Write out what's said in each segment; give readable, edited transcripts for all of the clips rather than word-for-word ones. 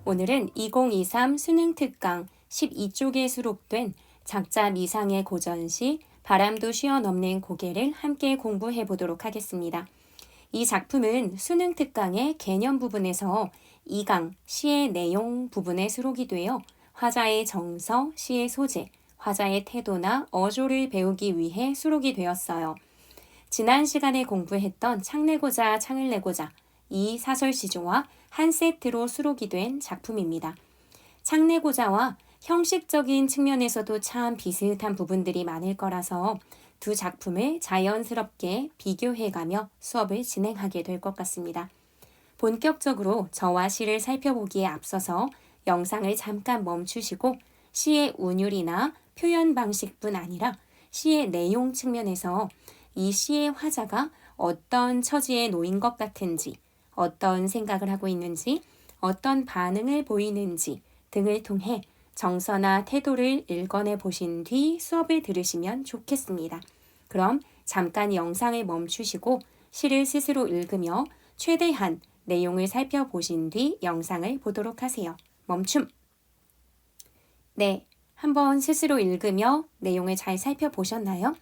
오늘은 2023 수능 특강 12쪽에 수록된 작자 미상의 고전시 바람도 쉬어 넘는 고개를 함께 공부해 보도록 하겠습니다. 이 작품은 수능 특강의 개념 부분에서 2강 시의 내용 부분에 수록이 되어 화자의 정서, 시의 소재, 화자의 태도나 어조를 배우기 위해 수록이 되었어요. 지난 시간에 공부했던 창내고자 창을 내고자 이 사설시조와 한 세트로 수록이 된 작품입니다. 창내고자와 형식적인 측면에서도 참 비슷한 부분들이 많을 거라서 두 작품을 자연스럽게 비교해가며 수업을 진행하게 될 것 같습니다. 본격적으로 저와 시를 살펴보기에 앞서서 영상을 잠깐 멈추시고 시의 운율이나 표현 방식뿐 아니라 시의 내용 측면에서 이 시의 화자가 어떤 처지에 놓인 것 같은지, 어떤 생각을 하고 있는지, 어떤 반응을 보이는지 등을 통해 정서나 태도를 읽어내 보신 뒤 수업을 들으시면 좋겠습니다. 그럼 잠깐 영상을 멈추시고 시를 스스로 읽으며 최대한 내용을 살펴보신 뒤 영상을 보도록 하세요. 멈춤! 네, 한번 스스로 읽으며 내용을 잘 살펴보셨나요?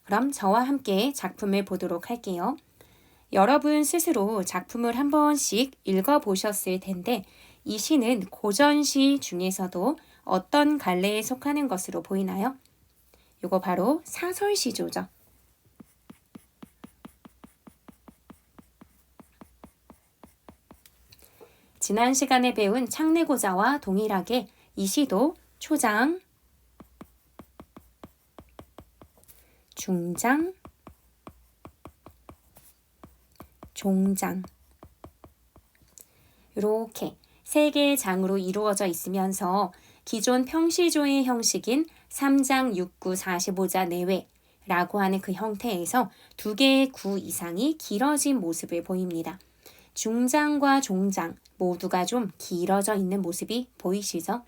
그럼 저와 함께 작품을 보도록 할게요. 여러분 스스로 작품을 한 번씩 읽어보셨을 텐데 이 시는 고전시 중에서도 어떤 갈래에 속하는 것으로 보이나요? 이거 바로 사설시조죠. 지난 시간에 배운 창내고자와 동일하게 이 시도 초장, 중장, 종장 이렇게 세 개의 장으로 이루어져 있으면서 기존 평시조의 형식인 3장 6구 45자 내외라고 하는 그 형태에서 두 개의 구 이상이 길어진 모습을 보입니다. 중장과 종장 모두가 좀 길어져 있는 모습이 보이시죠?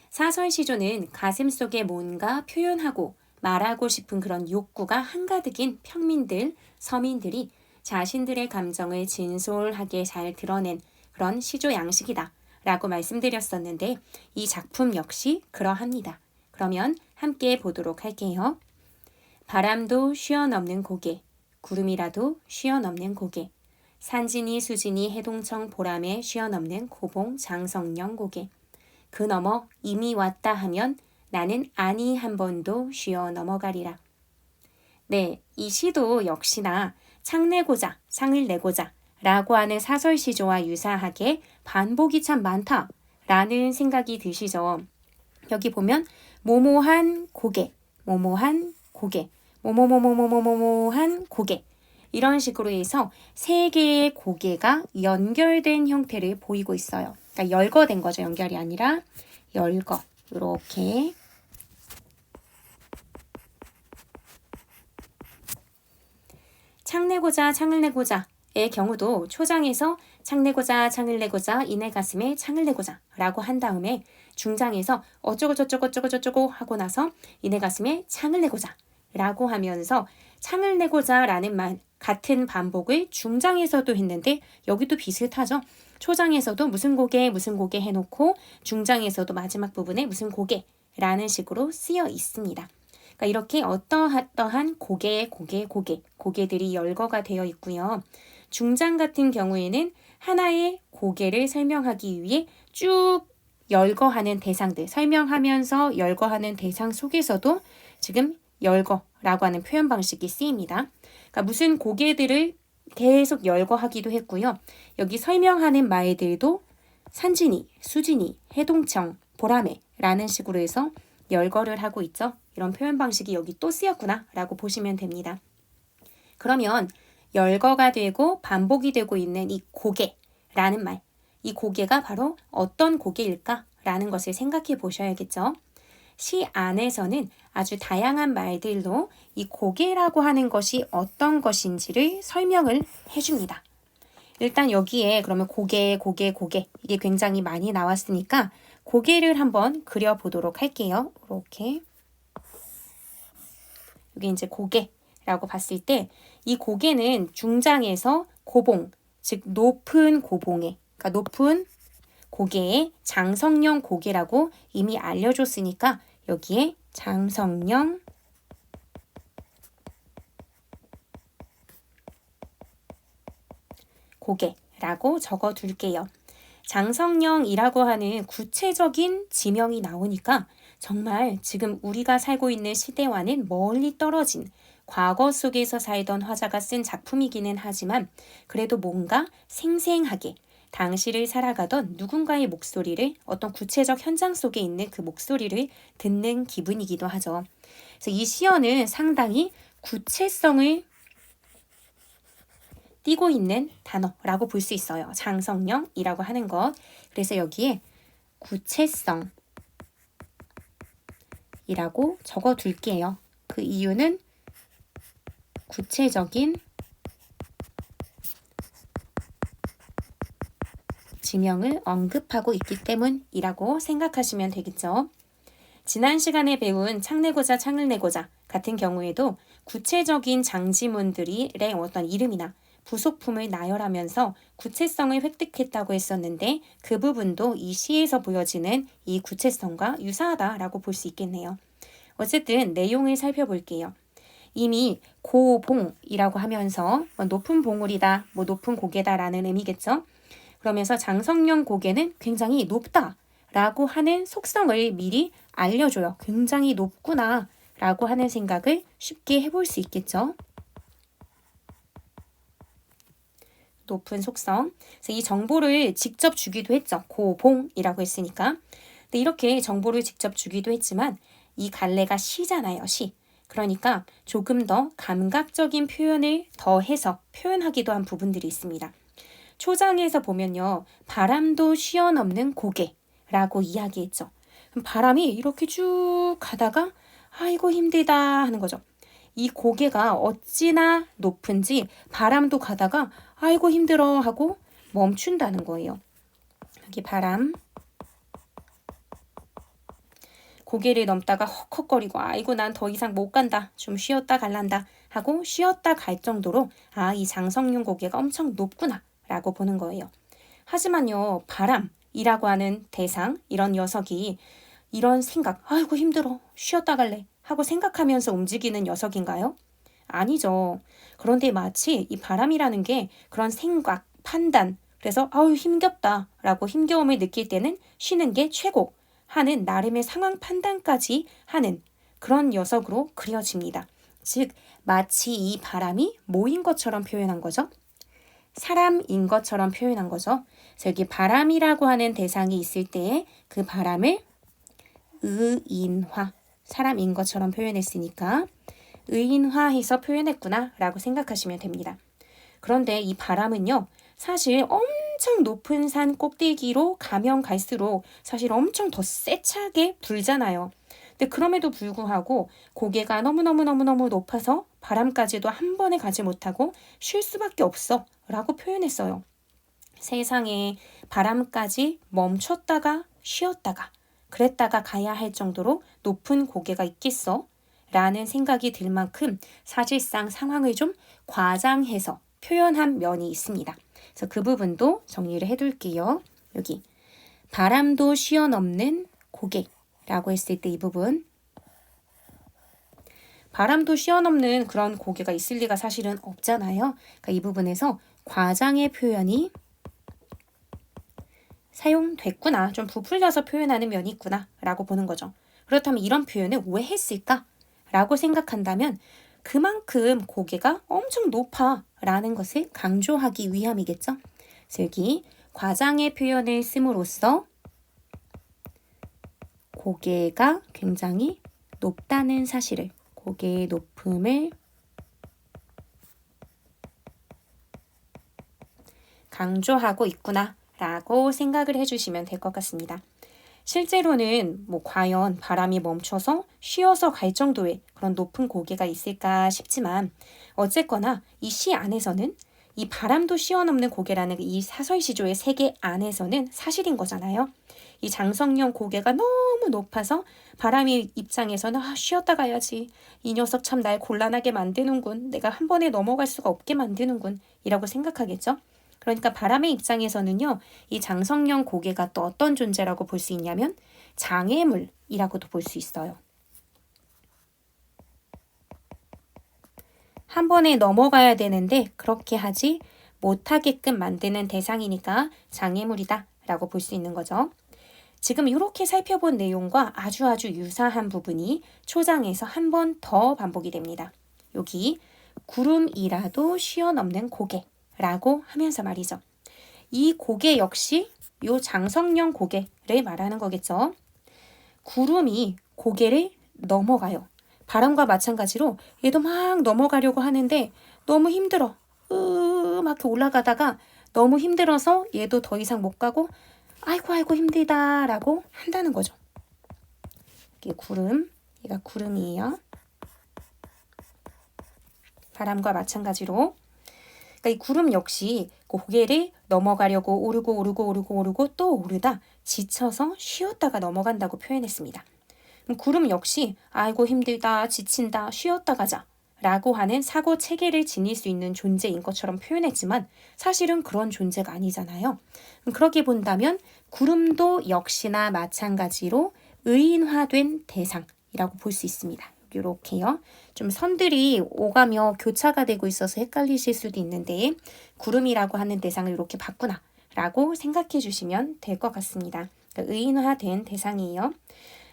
사설시조는 가슴 속에 뭔가 표현하고 말하고 싶은 그런 욕구가 한가득인 평민들, 서민들이 자신들의 감정을 진솔하게 잘 드러낸 그런 시조 양식이다 라고 말씀드렸었는데 이 작품 역시 그러합니다. 그러면 함께 보도록 할게요. 바람도 쉬어 넘는 고개, 구름이라도 쉬어 넘는 고개, 산진이 수진이 해동청 보람에 쉬어 넘는 고봉 장성령 고개, 그 너머 이미 왔다 하면 나는 아니 한 번도 쉬어 넘어가리라. 네, 이 시도 역시나 창내고자, 창을 내고자 라고 하는 사설시조와 유사하게 반복이 참 많다 라는 생각이 드시죠. 여기 보면 모모한 고개, 모모한 고개, 모모모모모모모한 고개 이런 식으로 해서 세 개의 고개가 연결된 형태를 보이고 있어요. 그러니까 열거된 거죠. 연결이 아니라 열거. 이렇게 창내고자 창을 내고자의 경우도 초장에서 창내고자 창을 내고자 이내 가슴에 창을 내고자 라고 한 다음에 중장에서 어쩌고 하고 나서 이내 가슴에 창을 내고자 라고 하면서 창을 내고자 라는 말 같은 반복을 중장에서도 했는데 여기도 비슷하죠. 초장에서도 무슨 고개 해놓고 중장에서도 마지막 부분에 무슨 고개 라는 식으로 쓰여 있습니다. 그러니까 이렇게 어떠한 고개들이 열거가 되어 있고요. 중장 같은 경우에는 하나의 고개를 설명하기 위해 쭉 열거하는 대상들, 설명하면서 열거하는 대상 속에서도 지금 열거라고 하는 표현 방식이 쓰입니다. 그러니까 무슨 고개들을 계속 열거하기도 했고요. 여기 설명하는 말들도 산진이, 수진이, 해동청, 보라매 라는 식으로 해서 열거를 하고 있죠. 이런 표현 방식이 여기 또 쓰였구나 라고 보시면 됩니다. 그러면 열거가 되고 반복이 되고 있는 이 고개라는 말, 이 고개가 바로 어떤 고개일까 라는 것을 생각해 보셔야겠죠. 시 안에서는 아주 다양한 말들로 이 고개라고 하는 것이 어떤 것인지를 설명을 해줍니다. 일단 여기에 그러면 고개 이게 굉장히 많이 나왔으니까 고개를 한번 그려보도록 할게요. 이렇게 여기 이제 고개라고 봤을 때 이 고개는 중장에서 고봉, 즉 높은 고봉에, 그러니까 높은 고개에 장성령 고개라고 이미 알려줬으니까 여기에 장성령 고개라고 적어둘게요. 장성령이라고 하는 구체적인 지명이 나오니까 정말 지금 우리가 살고 있는 시대와는 멀리 떨어진 과거 속에서 살던 화자가 쓴 작품이기는 하지만 그래도 뭔가 생생하게 당시를 살아가던 누군가의 목소리를 어떤 구체적 현장 속에 있는 그 목소리를 듣는 기분이기도 하죠. 그래서 이 시어는 상당히 구체성을 띄고 있는 단어라고 볼 수 있어요. 장성령이라고 하는 것. 그래서 여기에 구체성이라고 적어둘게요. 그 이유는 구체적인 지명을 언급하고 있기 때문이라고 생각하시면 되겠죠. 지난 시간에 배운 창내고자 창을 내고자 같은 경우에도 구체적인 장지문들의 어떤 이름이나 부속품을 나열하면서 구체성을 획득했다고 했었는데 그 부분도 이 시에서 보여지는 이 구체성과 유사하다라고 볼 수 있겠네요. 어쨌든 내용을 살펴볼게요. 이미 고봉이라고 하면서 높은 봉우리다, 높은 고개다라는 의미겠죠. 그러면서 장성령 고개는 굉장히 높다라고 하는 속성을 미리 알려줘요. 굉장히 높구나라고 하는 생각을 쉽게 해볼 수 있겠죠. 높은 속성. 그래서 이 정보를 직접 주기도 했죠. 고봉이라고 했으니까. 근데 이렇게 정보를 직접 주기도 했지만 이 갈래가 시잖아요. 시. 그러니까 조금 더 감각적인 표현을 더해서 표현하기도 한 부분들이 있습니다. 초장에서 보면요. 바람도 쉬어넘는 고개라고 이야기했죠. 바람이 이렇게 쭉 가다가 아이고 힘들다 하는 거죠. 이 고개가 어찌나 높은지 바람도 가다가 아이고 힘들어 하고 멈춘다는 거예요. 여기 바람. 고개를 넘다가 헉헉거리고 아이고 난 더 이상 못 간다. 좀 쉬었다 갈란다 하고 쉬었다 갈 정도로 이 장성령 고개가 엄청 높구나 라고 보는 거예요. 하지만요. 바람이라고 하는 대상, 이런 녀석이 이런 생각, 아이고 힘들어. 쉬었다 갈래. 하고 생각하면서 움직이는 녀석인가요? 아니죠. 그런데 마치 이 바람이라는 게 그런 생각, 판단, 그래서 아유 힘겹다 라고 힘겨움을 느낄 때는 쉬는 게 최고 하는 나름의 상황 판단까지 하는 그런 녀석으로 그려집니다. 즉 마치 이 바람이 뭐인 것처럼 표현한 거죠? 사람인 것처럼 표현한 거죠. 그래서 여기 바람이라고 하는 대상이 있을 때 그 바람을 의인화, 사람인 것처럼 표현했으니까 의인화해서 표현했구나 라고 생각하시면 됩니다. 그런데 이 바람은요. 사실 엄청 높은 산 꼭대기로 가면 갈수록 사실 엄청 더 세차게 불잖아요. 근데 그럼에도 불구하고 고개가 너무너무 높아서 바람까지도 한 번에 가지 못하고 쉴 수밖에 없어 라고 표현했어요. 세상에 바람까지 멈췄다가 쉬었다가 그랬다가 가야 할 정도로 높은 고개가 있겠어? 라는 생각이 들 만큼 사실상 상황을 좀 과장해서 표현한 면이 있습니다. 그래서 그 부분도 정리를 해둘게요. 여기 바람도 쉬어넘는 고개라고 했을 때 이 부분 바람도 쉬어넘는 그런 고개가 있을 리가 사실은 없잖아요. 그러니까 이 부분에서 과장의 표현이 사용됐구나. 좀 부풀려서 표현하는 면이 있구나 라고 보는 거죠. 그렇다면 이런 표현을 왜 했을까? 라고 생각한다면 그만큼 고개가 엄청 높아 라는 것을 강조하기 위함이겠죠. 그래서 여기 과장의 표현을 씀으로써 고개가 굉장히 높다는 사실을, 고개의 높음을 강조하고 있구나 라고 생각을 해주시면 될 것 같습니다. 실제로는 과연 바람이 멈춰서 쉬어서 갈 정도의 그런 높은 고개가 있을까 싶지만 어쨌거나 이 시 안에서는 이 바람도 쉬어넘는 고개라는 이 사설시조의 세계 안에서는 사실인 거잖아요. 이 장성령 고개가 너무 높아서 바람이 입장에서는 쉬었다 가야지. 이 녀석 참 날 곤란하게 만드는군. 내가 한 번에 넘어갈 수가 없게 만드는군. 이라고 생각하겠죠. 그러니까 바람의 입장에서는요, 이 장성령 고개가 또 어떤 존재라고 볼 수 있냐면 장애물이라고도 볼 수 있어요. 한 번에 넘어가야 되는데 그렇게 하지 못하게끔 만드는 대상이니까 장애물이다 라고 볼 수 있는 거죠. 지금 이렇게 살펴본 내용과 아주 유사한 부분이 초장에서 한 번 더 반복이 됩니다. 여기 구름이라도 쉬어넘는 고개라고 하면서 말이죠. 이 고개 역시 요 장성령 고개를 말하는 거겠죠. 구름이 고개를 넘어가요. 바람과 마찬가지로 얘도 막 넘어가려고 하는데 너무 힘들어. 막 올라가다가 너무 힘들어서 얘도 더 이상 못 가고 아이고 힘들다 라고 한다는 거죠. 이게 구름, 얘가 구름이에요. 바람과 마찬가지로 그러니까 이 구름 역시 고개를 넘어가려고 오르고 또 오르다 지쳐서 쉬었다가 넘어간다고 표현했습니다. 구름 역시 아이고 힘들다, 지친다, 쉬었다 가자 라고 하는 사고 체계를 지닐 수 있는 존재인 것처럼 표현했지만 사실은 그런 존재가 아니잖아요. 그렇게 본다면 구름도 역시나 마찬가지로 의인화된 대상이라고 볼 수 있습니다. 이렇게요. 좀 선들이 오가며 교차가 되고 있어서 헷갈리실 수도 있는데 구름이라고 하는 대상을 이렇게 봤구나 라고 생각해 주시면 될 것 같습니다. 그러니까 의인화된 대상이에요.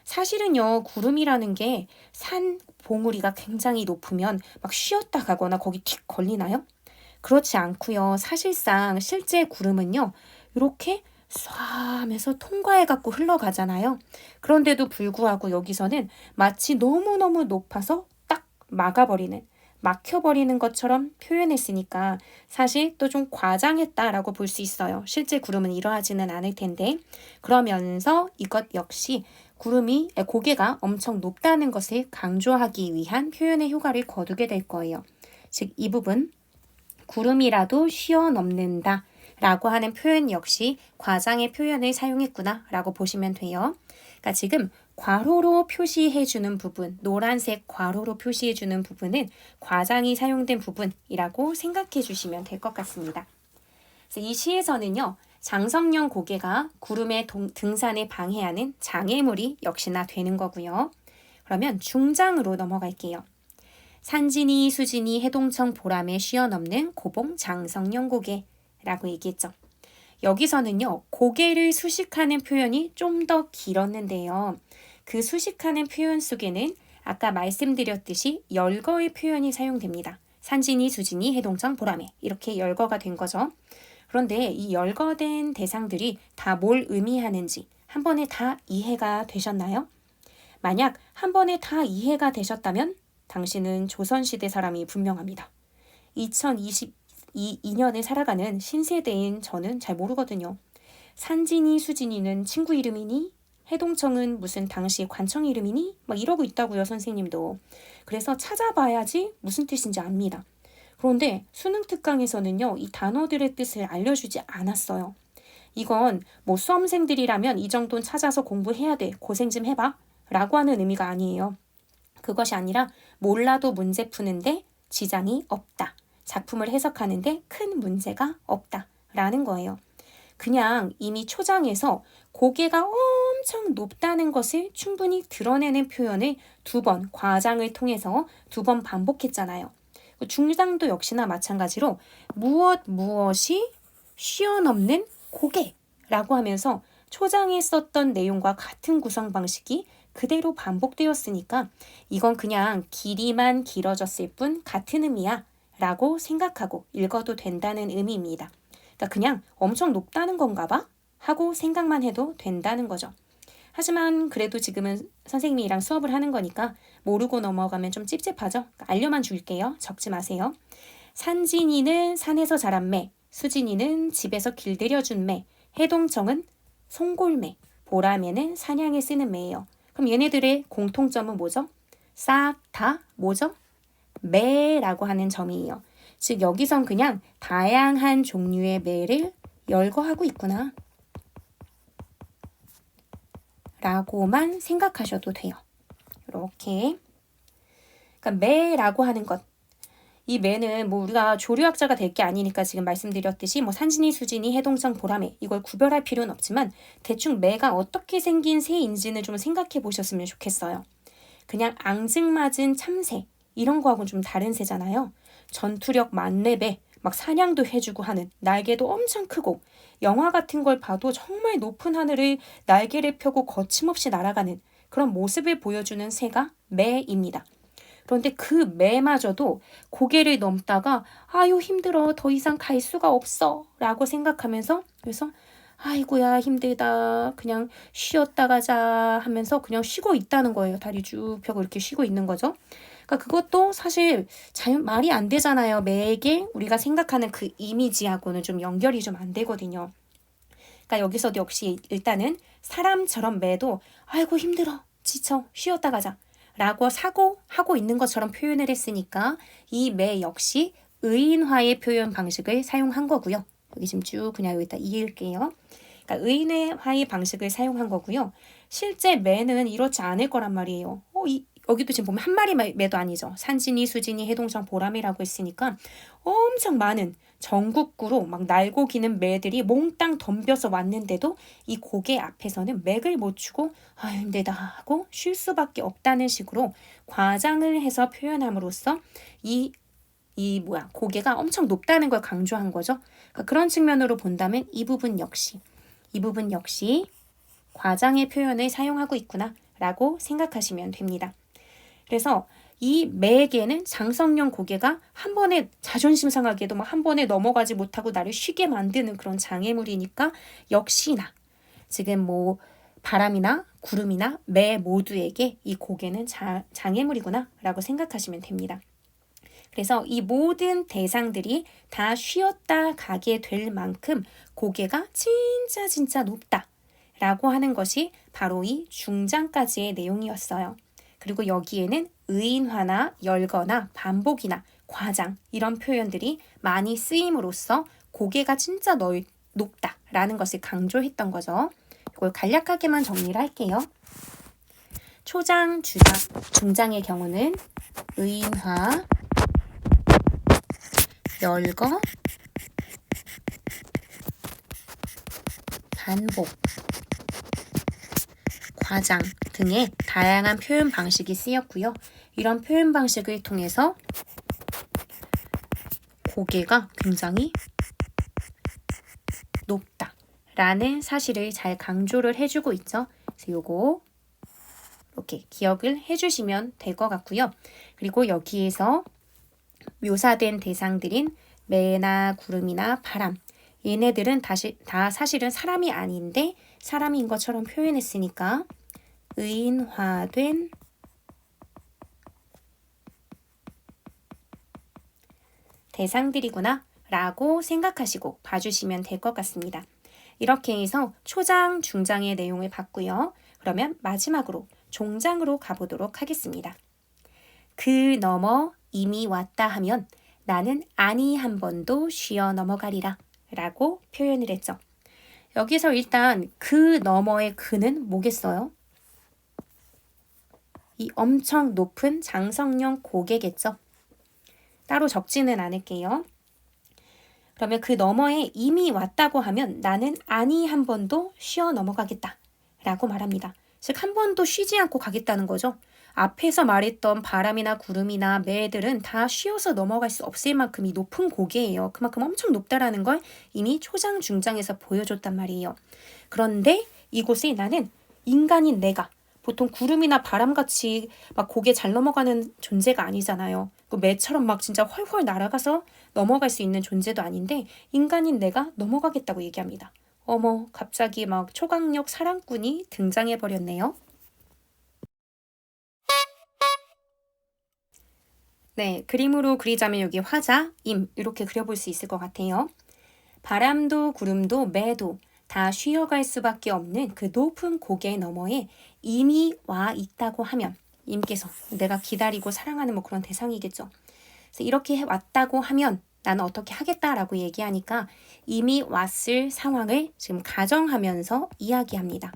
사실은요, 구름이라는 게 산 봉우리가 굉장히 높으면 막 쉬었다 가거나 거기 틱 걸리나요? 그렇지 않고요. 사실상 실제 구름은요, 이렇게 쏴 하면서 통과해갖고 흘러가잖아요. 그런데도 불구하고 여기서는 마치 너무너무 높아서 딱 막혀버리는 것처럼 표현했으니까 사실 또 좀 과장했다라고 볼 수 있어요. 실제 구름은 이러하지는 않을 텐데 그러면서 이것 역시 고개가 엄청 높다는 것을 강조하기 위한 표현의 효과를 거두게 될 거예요. 즉 이 부분 구름이라도 쉬어넘는다 라고 하는 표현 역시 과장의 표현을 사용했구나 라고 보시면 돼요. 그러니까 지금 괄호로 표시해주는 부분, 노란색 괄호로 표시해주는 부분은 과장이 사용된 부분이라고 생각해 주시면 될 것 같습니다. 그래서 이 시에서는요. 장성령 고개가 구름의 등산을 방해하는 장애물이 역시나 되는 거고요. 그러면 중장으로 넘어갈게요. 산진이 수진이 해동청 보람에 쉬어넘는 고봉 장성령 고개라고 얘기했죠. 여기서는요. 고개를 수식하는 표현이 좀 더 길었는데요. 그 수식하는 표현 속에는 아까 말씀드렸듯이 열거의 표현이 사용됩니다. 산진이 수진이 해동청 보람에 이렇게 열거가 된 거죠. 그런데 이 열거된 대상들이 다 뭘 의미하는지 한 번에 다 이해가 되셨나요? 만약 한 번에 다 이해가 되셨다면 당신은 조선시대 사람이 분명합니다. 2022년에 살아가는 신세대인 저는 잘 모르거든요. 산진이 수진이는 친구 이름이니? 해동청은 무슨 당시 관청 이름이니? 막 이러고 있다고요, 선생님도. 그래서 찾아봐야지 무슨 뜻인지 압니다. 그런데 수능 특강에서는요, 이 단어들의 뜻을 알려주지 않았어요. 이건 뭐 수험생들이라면 이 정도는 찾아서 공부해야 돼, 고생 좀 해봐 라고 하는 의미가 아니에요. 그것이 아니라 몰라도 문제 푸는데 지장이 없다. 작품을 해석하는데 큰 문제가 없다 라는 거예요. 그냥 이미 초장에서 고개가 엄청 높다는 것을 충분히 드러내는 표현을 2번 과장을 통해서 2번 반복했잖아요. 중장도 역시나 마찬가지로 무엇이 쉬어넘는 고개라고 하면서 초장에 썼던 내용과 같은 구성 방식이 그대로 반복되었으니까 이건 그냥 길이만 길어졌을 뿐 같은 의미야 라고 생각하고 읽어도 된다는 의미입니다. 그러니까 그냥 엄청 높다는 건가 봐 하고 생각만 해도 된다는 거죠. 하지만 그래도 지금은 선생님이랑 수업을 하는 거니까 모르고 넘어가면 좀 찝찝하죠? 그러니까 알려만 줄게요. 적지 마세요. 산진이는 산에서 자란 매, 수진이는 집에서 길들여준 매, 해동청은 송골매, 보라매는 사냥에 쓰는 매예요. 그럼 얘네들의 공통점은 뭐죠? 싹 다 뭐죠? 매라고 하는 점이에요. 즉 여기선 그냥 다양한 종류의 매를 열거하고 있구나 라고만 생각하셔도 돼요. 이렇게 그러니까 매라고 하는 것 이 매는 뭐 우리가 조류학자가 될 게 아니니까 지금 말씀드렸듯이 뭐 산진이, 수진이, 해동성, 보라매 이걸 구별할 필요는 없지만 대충 매가 어떻게 생긴 새인지는 좀 생각해 보셨으면 좋겠어요. 그냥 앙증맞은 참새 이런 거하고는 좀 다른 새잖아요. 전투력 만렙에 막 사냥도 해주고 하는, 날개도 엄청 크고 영화 같은 걸 봐도 정말 높은 하늘을 날개를 펴고 거침없이 날아가는 그런 모습을 보여주는 새가 매입니다. 그런데 그 매마저도 고개를 넘다가 아유 힘들어 더 이상 갈 수가 없어 라고 생각하면서, 그래서 아이고야 힘들다 그냥 쉬었다 가자 하면서 그냥 쉬고 있다는 거예요. 다리 쭉 펴고 이렇게 쉬고 있는 거죠. 그러니까 그것도 사실 말이 안 되잖아요. 매에게 우리가 생각하는 그 이미지하고는 좀 연결이 좀 안 되거든요. 그러니까 여기서도 역시 일단은 사람처럼 매도 아이고 힘들어 지쳐 쉬었다 가자 라고 사고하고 있는 것처럼 표현을 했으니까 이 매 역시 의인화의 표현 방식을 사용한 거고요. 여기 지금 쭉 그냥 여기다 이을게요. 그러니까 의인화의 방식을 사용한 거고요. 실제 매는 이렇지 않을 거란 말이에요. 여기도 지금 보면 한 마리 매도 아니죠. 산진이, 수진이, 해동성, 보람이라고 했으니까 엄청 많은 전국구로 막 날고 기는 매들이 몽땅 덤벼서 왔는데도 이 고개 앞에서는 맥을 못 추고 아유 힘들다 하고 쉴 수밖에 없다는 식으로 과장을 해서 표현함으로써 고개가 엄청 높다는 걸 강조한 거죠. 그러니까 그런 측면으로 본다면 이 부분 역시 과장의 표현을 사용하고 있구나 라고 생각하시면 됩니다. 그래서 이 매에게는 장성령 고개가 한 번에 자존심 상하게도 막 한 번에 넘어가지 못하고 나를 쉬게 만드는 그런 장애물이니까 역시나 지금 뭐 바람이나 구름이나 매 모두에게 이 고개는 장애물이구나 라고 생각하시면 됩니다. 그래서 이 모든 대상들이 다 쉬었다 가게 될 만큼 고개가 진짜 높다 라고 하는 것이 바로 이 중장까지의 내용이었어요. 그리고 여기에는 의인화나 열거나 반복이나 과장 이런 표현들이 많이 쓰임으로써 고개가 진짜 높다라는 것을 강조했던 거죠. 이걸 간략하게만 정리를 할게요. 초장, 주장, 중장의 경우는 의인화, 열거, 반복, 과장 등의 다양한 표현 방식이 쓰였고요. 이런 표현 방식을 통해서 고개가 굉장히 높다라는 사실을 잘 강조를 해주고 있죠. 그래서 요거 이렇게 기억을 해주시면 될 것 같고요. 그리고 여기에서 묘사된 대상들인 매나 구름이나 바람 얘네들은 다 사실은 사람이 아닌데 사람인 것처럼 표현했으니까 의인화된 대상들이구나 라고 생각하시고 봐주시면 될 것 같습니다. 이렇게 해서 초장, 중장의 내용을 봤고요. 그러면 마지막으로 종장으로 가보도록 하겠습니다. 그 너머 이미 왔다 하면 나는 아니 한 번도 쉬어 넘어가리라 라고 표현을 했죠. 여기서 일단 그 너머의 그는 뭐겠어요? 이 엄청 높은 장성령 고개겠죠. 따로 적지는 않을게요. 그러면 그 너머에 이미 왔다고 하면 나는 아니 한 번도 쉬어 넘어가겠다 라고 말합니다. 즉 한 번도 쉬지 않고 가겠다는 거죠. 앞에서 말했던 바람이나 구름이나 매들은 다 쉬어서 넘어갈 수 없을 만큼 이 높은 고개예요. 그만큼 엄청 높다라는 걸 이미 초장, 중장에서 보여줬단 말이에요. 그런데 이곳에 나는 인간인 내가 보통 구름이나 바람같이 막 고개 잘 넘어가는 존재가 아니잖아요. 그 매처럼 막 진짜 훨훨 날아가서 넘어갈 수 있는 존재도 아닌데 인간인 내가 넘어가겠다고 얘기합니다. 어머, 갑자기 막 초강력 사랑꾼이 등장해버렸네요. 네, 그림으로 그리자면 여기 화자, 임 이렇게 그려볼 수 있을 것 같아요. 바람도 구름도 매도 다 쉬어갈 수밖에 없는 그 높은 고개 너머에 이미 와 있다고 하면 임께서 내가 기다리고 사랑하는 뭐 그런 대상이겠죠. 그래서 이렇게 왔다고 하면 나는 어떻게 하겠다라고 얘기하니까 이미 왔을 상황을 지금 가정하면서 이야기합니다.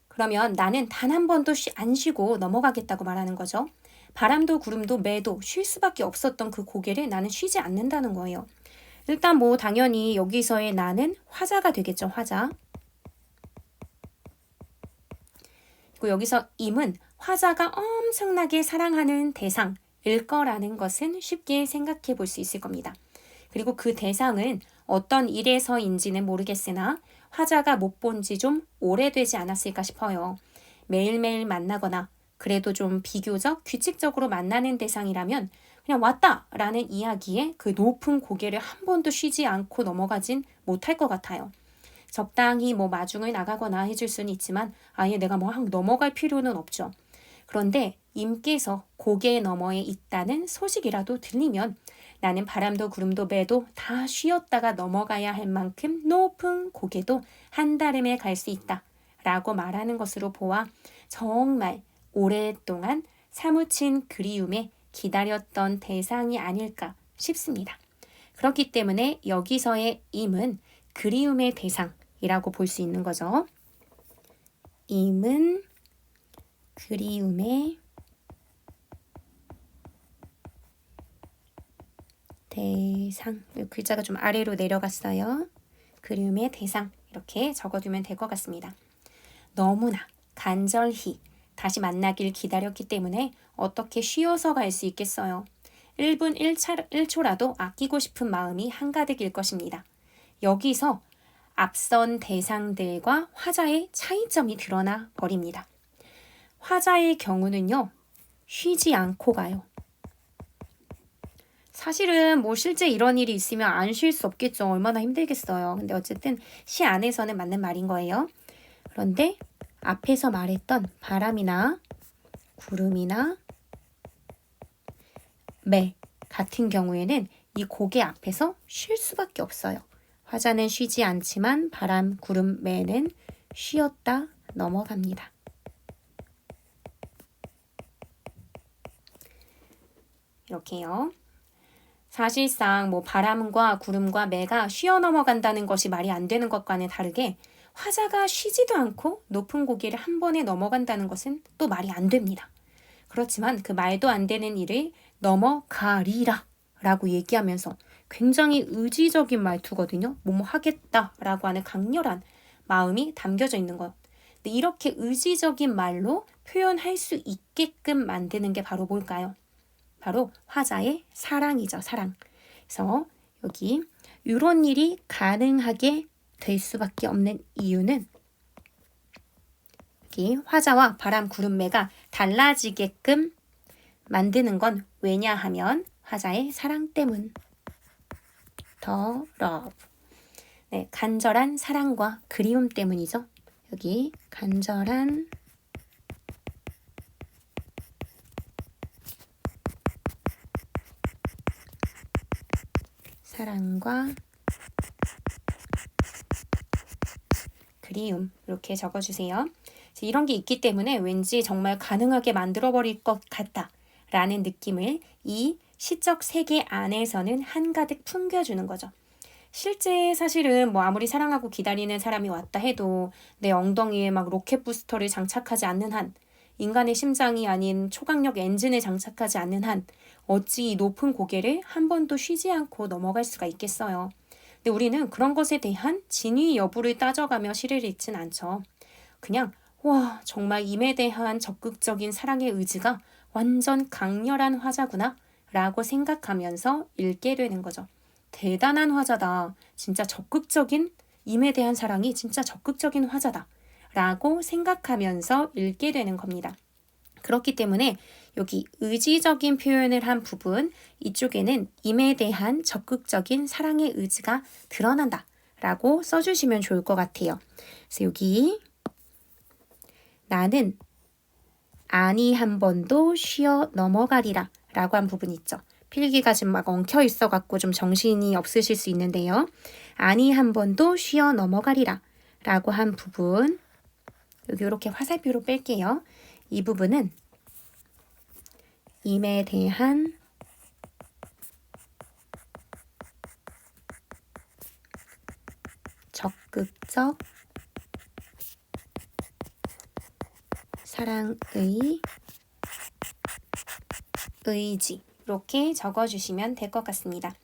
그러면 나는 단 한 번도 안 쉬고 넘어가겠다고 말하는 거죠. 바람도 구름도 매도 쉴 수밖에 없었던 그 고개를 나는 쉬지 않는다는 거예요. 일단 뭐 당연히 여기서의 나는 화자가 되겠죠. 화자. 그리고 여기서 임은 화자가 엄청나게 사랑하는 대상일 거라는 것은 쉽게 생각해 볼 수 있을 겁니다. 그리고 그 대상은 어떤 일에서인지는 모르겠으나 화자가 못 본 지 좀 오래되지 않았을까 싶어요. 매일매일 만나거나 그래도 좀 비교적 규칙적으로 만나는 대상이라면 그냥 왔다 라는 이야기에 그 높은 고개를 한 번도 쉬지 않고 넘어가진 못할 것 같아요. 적당히 뭐 마중을 나가거나 해줄 수는 있지만 아예 내가 뭐 넘어갈 필요는 없죠. 그런데 임께서 고개 너머에 있다는 소식이라도 들리면 나는 바람도 구름도 매도 다 쉬었다가 넘어가야 할 만큼 높은 고개도 한달음에 갈 수 있다 라고 말하는 것으로 보아 정말 오랫동안 사무친 그리움에 기다렸던 대상이 아닐까 싶습니다. 그렇기 때문에 여기서의 임은 그리움의 대상이라고 볼 수 있는 거죠. 임은 그리움의 대상. 글자가 좀 아래로 내려갔어요. 그리움의 대상 이렇게 적어두면 될 것 같습니다. 너무나 간절히 다시 만나길 기다렸기 때문에 어떻게 쉬어서 갈 수 있겠어요. 1분 1초라도 아끼고 싶은 마음이 한가득일 것입니다. 여기서 앞선 대상들과 화자의 차이점이 드러나 버립니다. 화자의 경우는요. 쉬지 않고 가요. 사실은 뭐 실제 이런 일이 있으면 안 쉴 수 없겠죠. 얼마나 힘들겠어요. 근데 어쨌든 시 안에서는 맞는 말인 거예요. 그런데 앞에서 말했던 바람이나 구름이나 매 같은 경우에는 이 고개 앞에서 쉴 수밖에 없어요. 화자는 쉬지 않지만 바람, 구름, 매는 쉬었다 넘어갑니다. 이렇게요. 사실상 뭐 바람과 구름과 매가 쉬어 넘어간다는 것이 말이 안 되는 것과는 다르게 화자가 쉬지도 않고 높은 고개를 한 번에 넘어간다는 것은 또 말이 안 됩니다. 그렇지만 그 말도 안 되는 일을 넘어가리라 라고 얘기하면서 굉장히 의지적인 말투거든요. 뭐뭐 하겠다 라고 하는 강렬한 마음이 담겨져 있는 것. 근데 이렇게 의지적인 말로 표현할 수 있게끔 만드는 게 바로 뭘까요? 바로 화자의 사랑이죠. 사랑. 그래서 여기 이런 일이 가능하게 될 수밖에 없는 이유는 여기 화자와 바람, 구름, 매가 달라지게끔 만드는 건 왜냐하면 화자의 사랑 때문. 더 러브. 네, 간절한 사랑과 그리움 때문이죠. 여기 간절한 사랑과 그리움 이렇게 적어주세요. 이런 게 있기 때문에 왠지 정말 가능하게 만들어버릴 것 같다라는 느낌을 이 시적 세계 안에서는 한가득 풍겨주는 거죠. 실제 사실은 뭐 아무리 사랑하고 기다리는 사람이 왔다 해도 내 엉덩이에 막 로켓 부스터를 장착하지 않는 한, 인간의 심장이 아닌 초강력 엔진을 장착하지 않는 한 어찌 이 높은 고개를 한 번도 쉬지 않고 넘어갈 수가 있겠어요. 근데 우리는 그런 것에 대한 진위 여부를 따져가며 시를 읽진 않죠. 그냥 와 정말 임에 대한 적극적인 사랑의 의지가 완전 강렬한 화자구나 라고 생각하면서 읽게 되는 거죠. 대단한 화자다. 진짜 적극적인 임에 대한 사랑이 진짜 적극적인 화자다 라고 생각하면서 읽게 되는 겁니다. 그렇기 때문에 여기 의지적인 표현을 한 부분 이쪽에는 임에 대한 적극적인 사랑의 의지가 드러난다 라고 써주시면 좋을 것 같아요. 그래서 여기 나는 아니 한 번도 쉬어 넘어가리라 라고 한 부분 있죠. 필기가 지금 막 엉켜 있어갖고 좀 정신이 없으실 수 있는데요. 아니 한 번도 쉬어 넘어가리라 라고 한 부분 여기 이렇게 화살표로 뺄게요. 이 부분은 임에 대한 적극적 사랑의 의지 이렇게 적어주시면 될 것 같습니다.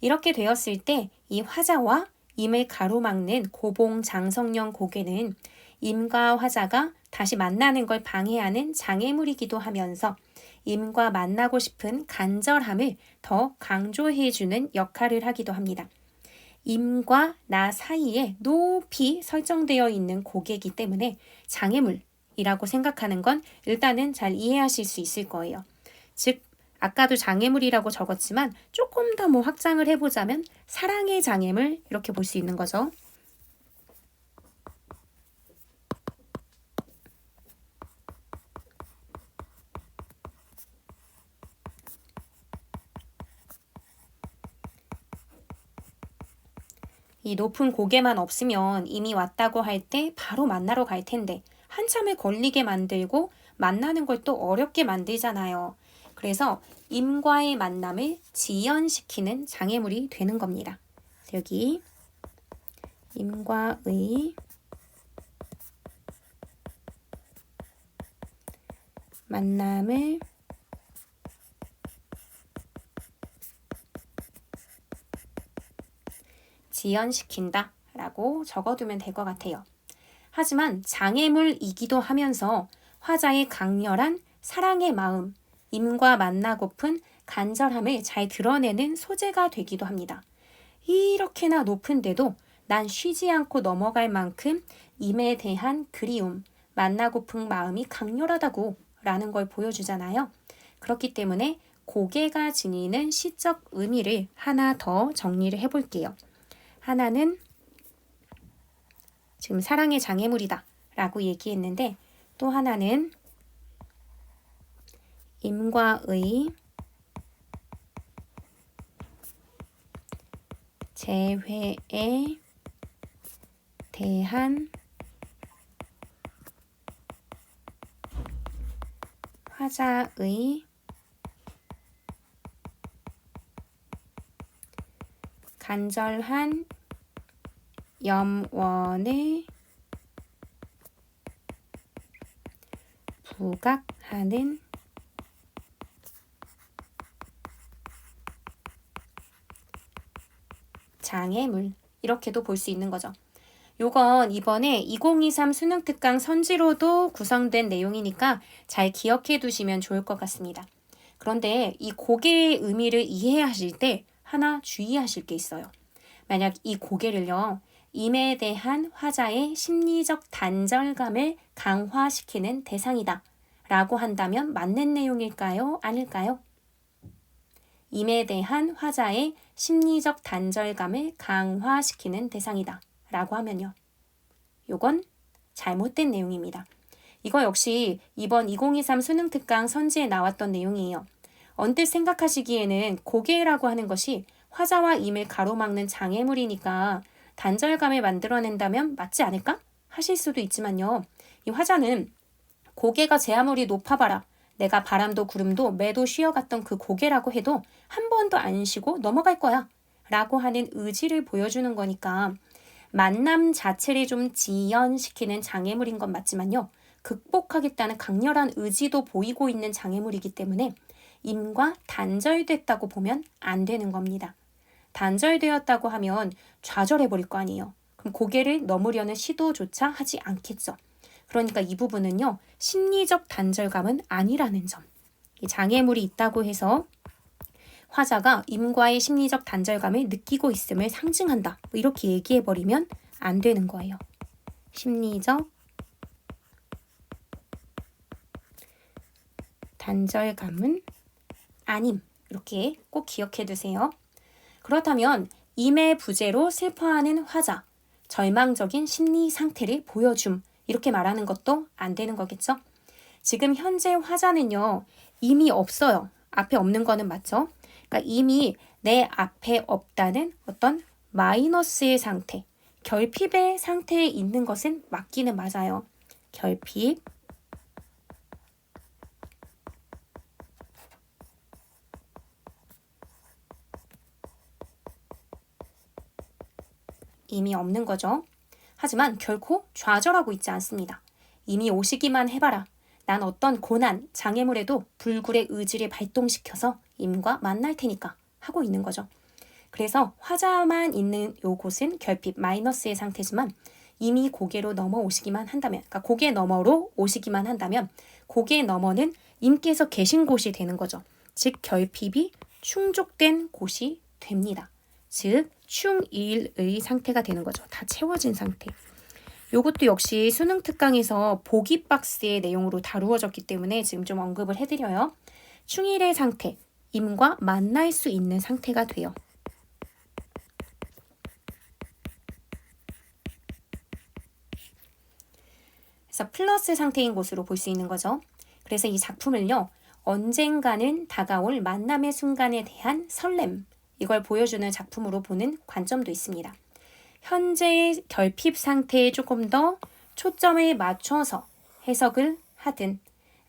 이렇게 되었을 때 이 화자와 임을 가로막는 고봉장성령 고개는 임과 화자가 다시 만나는 걸 방해하는 장애물이기도 하면서 임과 만나고 싶은 간절함을 더 강조해주는 역할을 하기도 합니다. 임과 나 사이에 높이 설정되어 있는 고개이기 때문에 장애물이라고 생각하는 건 일단은 잘 이해하실 수 있을 거예요. 즉 아까도 장애물이라고 적었지만 조금 더 확장을 해보자면 사랑의 장애물 이렇게 볼 수 있는 거죠. 이 높은 고개만 없으면 이미 왔다고 할 때 바로 만나러 갈 텐데 한참을 걸리게 만들고 만나는 걸 또 어렵게 만들잖아요. 그래서 임과의 만남을 지연시키는 장애물이 되는 겁니다. 여기 임과의 만남을 지연시킨다 라고 적어두면 될 것 같아요. 하지만 장애물이기도 하면서 화자의 강렬한 사랑의 마음, 임과 만나고픈 간절함을 잘 드러내는 소재가 되기도 합니다. 이렇게나 높은데도 난 쉬지 않고 넘어갈 만큼 임에 대한 그리움, 만나고픈 마음이 강렬하다고 라는 걸 보여주잖아요. 그렇기 때문에 고개가 지니는 시적 의미를 하나 더 정리를 해볼게요. 하나는 지금 사랑의 장애물이다 라고 얘기했는데 또 하나는 임과의 재회에 대한 화자의 간절한 염원을 부각하는 장애물 이렇게도 볼 수 있는 거죠. 요건 이번에 2023 수능특강 선지로도 구성된 내용이니까 잘 기억해 두시면 좋을 것 같습니다. 그런데 이 고개의 의미를 이해하실 때 하나 주의하실 게 있어요. 만약 이 고개를요, 임에 대한 화자의 심리적 단절감을 강화시키는 대상이다 라고 한다면 맞는 내용일까요? 아닐까요? 임에 대한 화자의 심리적 단절감을 강화시키는 대상이다 라고 하면요. 요건 잘못된 내용입니다. 이거 역시 이번 2023 수능특강 선지에 나왔던 내용이에요. 언뜻 생각하시기에는 고개라고 하는 것이 화자와 임을 가로막는 장애물이니까 단절감을 만들어낸다면 맞지 않을까? 하실 수도 있지만요. 이 화자는 고개가 제 아무리 높아봐라. 내가 바람도 구름도 매도 쉬어갔던 그 고개라고 해도 한 번도 안 쉬고 넘어갈 거야. 라고 하는 의지를 보여주는 거니까 만남 자체를 좀 지연시키는 장애물인 건 맞지만요. 극복하겠다는 강렬한 의지도 보이고 있는 장애물이기 때문에 임과 단절됐다고 보면 안 되는 겁니다. 단절되었다고 하면 좌절해버릴 거 아니에요. 그럼 고개를 넘으려는 시도조차 하지 않겠죠. 그러니까 이 부분은요. 심리적 단절감은 아니라는 점. 장애물이 있다고 해서 화자가 임과의 심리적 단절감을 느끼고 있음을 상징한다. 이렇게 얘기해버리면 안 되는 거예요. 심리적 단절감은 아님. 이렇게 꼭 기억해 두세요. 그렇다면 임의 부재로 슬퍼하는 화자, 절망적인 심리 상태를 보여줌. 이렇게 말하는 것도 안 되는 거겠죠? 지금 현재 화자는요. 임이 없어요. 앞에 없는 거는 맞죠? 그러니까 임이 내 앞에 없다는 어떤 마이너스의 상태, 결핍의 상태에 있는 것은 맞기는 맞아요. 결핍. 임이 없는 거죠. 하지만 결코 좌절하고 있지 않습니다. 임이 오시기만 해봐라. 난 어떤 고난, 장애물에도 불굴의 의지를 발동시켜서 임과 만날 테니까 하고 있는 거죠. 그래서 화자만 있는 요곳은 결핍 마이너스의 상태지만 이미 고개로 넘어오시기만 한다면, 그러니까 고개 너머로 오시기만 한다면 고개 너머는 임께서 계신 곳이 되는 거죠. 즉 결핍이 충족된 곳이 됩니다. 즉 충일의 상태가 되는 거죠. 다 채워진 상태. 요것도 역시 수능 특강에서 보기 박스의 내용으로 다루어졌기 때문에 지금 좀 언급을 해드려요. 충일의 상태, 임과 만날 수 있는 상태가 돼요. 그래서 플러스 상태인 곳으로 볼 수 있는 거죠. 그래서 이 작품을요. 언젠가는 다가올 만남의 순간에 대한 설렘, 이걸 보여주는 작품으로 보는 관점도 있습니다. 현재의 결핍 상태에 조금 더 초점을 맞춰서 해석을 하든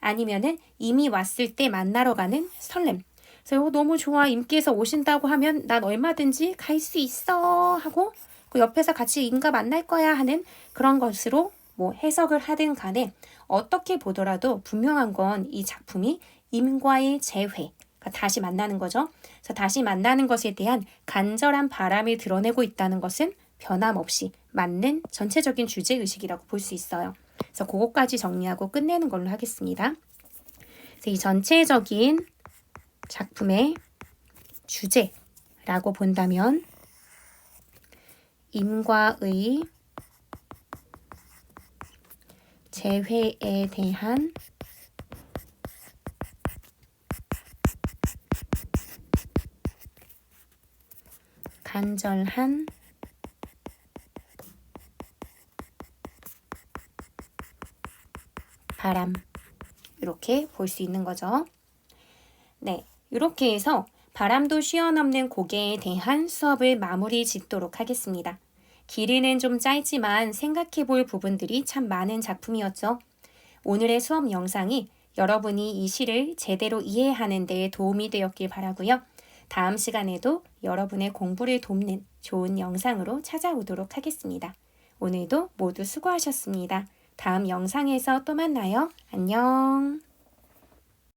아니면은 이미 왔을 때 만나러 가는 설렘. 그래서 너무 좋아. 임께서 오신다고 하면 난 얼마든지 갈 수 있어 하고 그 옆에서 같이 임과 만날 거야 하는 그런 것으로 뭐 해석을 하든 간에 어떻게 보더라도 분명한 건 이 작품이 임과의 재회, 그러니까 다시 만나는 거죠. 그래서 다시 만나는 것에 대한 간절한 바람을 드러내고 있다는 것은 변함없이 맞는 전체적인 주제의식이라고 볼 수 있어요. 그래서 그것까지 정리하고 끝내는 걸로 하겠습니다. 그래서 이 전체적인 작품의 주제라고 본다면 임과의 재회에 대한 간절한 바람, 이렇게 볼 수 있는 거죠. 네, 이렇게 해서 바람도 쉬어넘는 고개에 대한 수업을 마무리 짓도록 하겠습니다. 길이는 좀 짧지만 생각해 볼 부분들이 참 많은 작품이었죠. 오늘의 수업 영상이 여러분이 이 시를 제대로 이해하는 데 도움이 되었길 바라고요. 다음 시간에도 여러분의 공부를 돕는 좋은 영상으로 찾아오도록 하겠습니다. 오늘도 모두 수고하셨습니다. 다음 영상에서 또 만나요. 안녕.